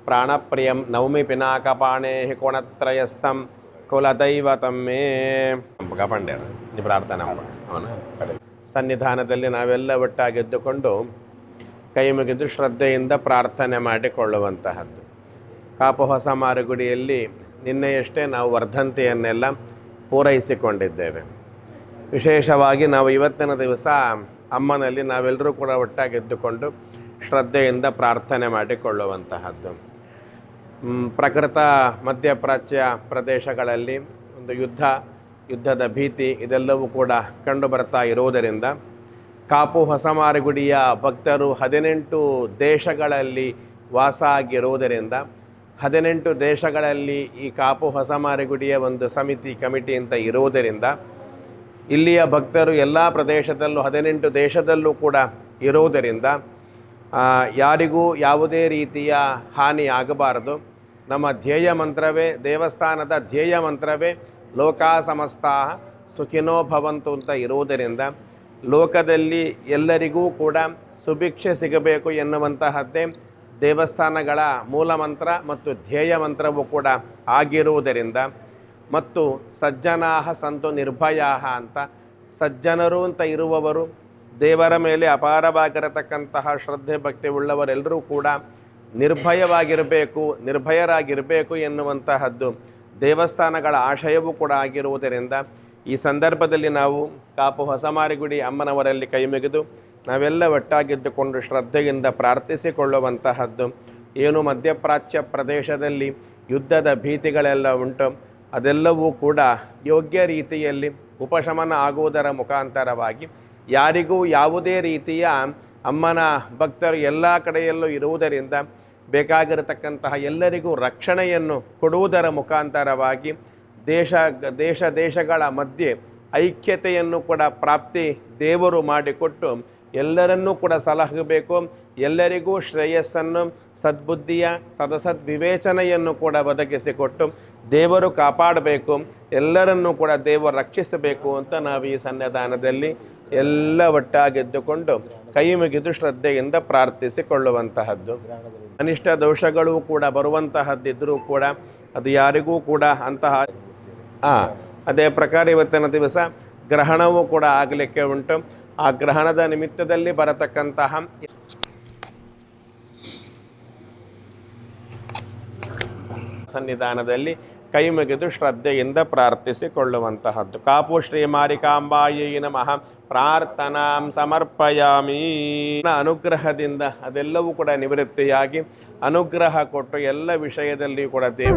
ಪ್ರಾಣಪ್ರಿಯಂ ನವಮಿ ಪಿನಾಕಪಾಣೇ ಕೋಣತ್ರಯಸ್ಥಂ ಕುಲದೈವತಂ ಮೇ ಪಂಡ್ಯರ ಈ ಪ್ರಾರ್ಥನೆ ಅವನ ಸನ್ನಿಧಾನದಲ್ಲಿ ನಾವೆಲ್ಲ ಒಟ್ಟಾಗೆದ್ದುಕೊಂಡು ಕೈ ಮುಗಿದು ಶ್ರದ್ಧೆಯಿಂದ ಪ್ರಾರ್ಥನೆ ಮಾಡಿಕೊಳ್ಳುವಂತಹದ್ದು. ಕಾಪು ಹೊಸ ಮಾರುಗುಡಿಯಲ್ಲಿ ನಿನ್ನೆಯಷ್ಟೇ ನಾವು ವರ್ಧಂತಿಯನ್ನೆಲ್ಲ ಪೂರೈಸಿಕೊಂಡಿದ್ದೇವೆ. ವಿಶೇಷವಾಗಿ ನಾವು ಇವತ್ತಿನ ದಿವಸ ಅಮ್ಮನಲ್ಲಿ ನಾವೆಲ್ಲರೂ ಕೂಡ ಒಟ್ಟಾಗೆದ್ದುಕೊಂಡು ಶ್ರದ್ಧೆಯಿಂದ ಪ್ರಾರ್ಥನೆ ಮಾಡಿಕೊಳ್ಳುವಂತಹದ್ದು. ಪ್ರಕೃತ ಮಧ್ಯಪ್ರಾಚ್ಯ ಪ್ರದೇಶಗಳಲ್ಲಿ ಒಂದು ಯುದ್ಧದ ಭೀತಿ ಇದೆಲ್ಲವೂ ಕೂಡ ಕಂಡು ಬರ್ತಾ ಇರುವುದರಿಂದ ಕಾಪು ಹೊಸಮಾರುಗುಡಿಯ ಭಕ್ತರು 18 ದೇಶಗಳಲ್ಲಿ ವಾಸ ಆಗಿರುವುದರಿಂದ 18 ದೇಶಗಳಲ್ಲಿ ಈ ಕಾಪು ಹೊಸಮಾರುಗುಡಿಯ ಒಂದು ಕಮಿಟಿ ಅಂತ ಇರುವುದರಿಂದ ಇಲ್ಲಿಯ ಭಕ್ತರು ಎಲ್ಲ ಪ್ರದೇಶದಲ್ಲೂ 18 ದೇಶದಲ್ಲೂ ಕೂಡ ಇರುವುದರಿಂದ ಯಾರಿಗೂ ಯಾವುದೇ ರೀತಿಯ ಹಾನಿ ಆಗಬಾರದು. ನಮ್ಮ ಧ್ಯೇಯ ಮಂತ್ರವೇ, ದೇವಸ್ಥಾನದ ಧ್ಯೇಯ ಮಂತ್ರವೇ ಲೋಕಾ ಸಮಸ್ತಾಃ ಸುಖಿನೋ ಭವಂತು ಅಂತ ಇರುವುದರಿಂದ ಲೋಕದಲ್ಲಿ ಎಲ್ಲರಿಗೂ ಕೂಡ ಸುಭಿಕ್ಷೆ ಸಿಗಬೇಕು ಎನ್ನುವಂತಹದ್ದೇ ದೇವಸ್ಥಾನಗಳ ಮೂಲ ಮಂತ್ರ ಮತ್ತು ಧ್ಯೇಯ ಮಂತ್ರವೂ ಕೂಡ ಆಗಿರುವುದರಿಂದ ಮತ್ತು ಸಜ್ಜನಾಹ ಸಂತು ನಿರ್ಭಯಾಹ ಅಂತ ಸಜ್ಜನರು ಅಂತ ಇರುವವರು ದೇವರ ಮೇಲೆ ಅಪಾರವಾಗಿರತಕ್ಕಂತಹ ಶ್ರದ್ಧೆ ಭಕ್ತಿ ಉಳ್ಳವರೆಲ್ಲರೂ ಕೂಡ ನಿರ್ಭಯರಾಗಿರಬೇಕು ಎನ್ನುವಂತಹದ್ದು ದೇವಸ್ಥಾನಗಳ ಆಶಯವೂ ಕೂಡ ಆಗಿರುವುದರಿಂದ ಈ ಸಂದರ್ಭದಲ್ಲಿ ನಾವು ಕಾಪು ಹೊಸಮಾರುಗುಡಿ ಅಮ್ಮನವರಲ್ಲಿ ಕೈ ಮುಗಿದು ನಾವೆಲ್ಲ ಒಟ್ಟಾಗಿದ್ದುಕೊಂಡು ಶ್ರದ್ಧೆಯಿಂದ ಪ್ರಾರ್ಥಿಸಿಕೊಳ್ಳುವಂತಹದ್ದು. ಏನು ಮಧ್ಯಪ್ರಾಚ್ಯ ಪ್ರದೇಶದಲ್ಲಿ ಯುದ್ಧದ ಭೀತಿಗಳೆಲ್ಲ ಉಂಟು, ಅದೆಲ್ಲವೂ ಕೂಡ ಯೋಗ್ಯ ರೀತಿಯಲ್ಲಿ ಉಪಶಮನ ಆಗುವುದರ ಮುಖಾಂತರವಾಗಿ ಯಾರಿಗೂ ಯಾವುದೇ ರೀತಿಯ ಅಮ್ಮನ ಭಕ್ತರು ಎಲ್ಲ ಕಡೆಯಲ್ಲೂ ಇರುವುದರಿಂದ ಬೇಕಾಗಿರತಕ್ಕಂತಹ ಎಲ್ಲರಿಗೂ ರಕ್ಷಣೆಯನ್ನು ಕೊಡುವುದರ ಮುಖಾಂತರವಾಗಿ ದೇಶಗಳ ಮಧ್ಯೆ ಐಕ್ಯತೆಯನ್ನು ಕೂಡ ಪ್ರಾಪ್ತಿ ದೇವರು ಮಾಡಿಕೊಟ್ಟು ಎಲ್ಲರನ್ನೂ ಕೂಡ ಸಲಹಬೇಕು. ಎಲ್ಲರಿಗೂ ಶ್ರೇಯಸ್ಸನ್ನು, ಸದ್ಬುದ್ಧಿಯ ಸದಸದ್ವಿವೇಚನೆಯನ್ನು ಕೂಡ ಒದಗಿಸಿಕೊಟ್ಟು ದೇವರು ಕಾಪಾಡಬೇಕು, ಎಲ್ಲರನ್ನೂ ಕೂಡ ದೇವರು ರಕ್ಷಿಸಬೇಕು ಅಂತ ನಾವು ಈ ಸನ್ನಿಧಾನದಲ್ಲಿ ಎಲ್ಲ ಒಟ್ಟಾಗೆದ್ದುಕೊಂಡು ಕೈ ಮುಗಿದು ಶ್ರದ್ಧೆಯಿಂದ ಪ್ರಾರ್ಥಿಸಿಕೊಳ್ಳುವಂತಹದ್ದು. ಅನಿಷ್ಟ ದೋಷಗಳು ಕೂಡ ಬರುವಂತಹದ್ದಿದ್ರೂ ಕೂಡ ಅದು ಯಾರಿಗೂ ಕೂಡ ಅಂತಹ ಅದೇ ಪ್ರಕಾರ ಇವತ್ತಿನ ದಿವಸ ಗ್ರಹಣವೂ ಕೂಡ ಆಗಲಿಕ್ಕೆ ಉಂಟು. ಆ ಗ್ರಹಣದ ನಿಮಿತ್ತದಲ್ಲಿ ಬರತಕ್ಕಂತಹ ಸನ್ನಿಧಾನದಲ್ಲಿ ಕೈ ಮುಗಿದು ಶ್ರದ್ಧೆಯಿಂದ ಪ್ರಾರ್ಥಿಸಿಕೊಳ್ಳುವಂತಹದ್ದು. ಕಾಪು ಶ್ರೀ ಮಾರಿಕಾಂಬಾಯೈ ನಮಃ ಪ್ರಾರ್ಥನಾಂ ಸಮರ್ಪಯಾಮಿ. ಅನುಗ್ರಹದಿಂದ ಅದೆಲ್ಲವೂ ಕೂಡ ನಿವೃತ್ತಿಯಾಗಿ ಅನುಗ್ರಹ ಕೊಟ್ಟು ಎಲ್ಲ ವಿಷಯದಲ್ಲಿ ಕೂಡ ದೇವ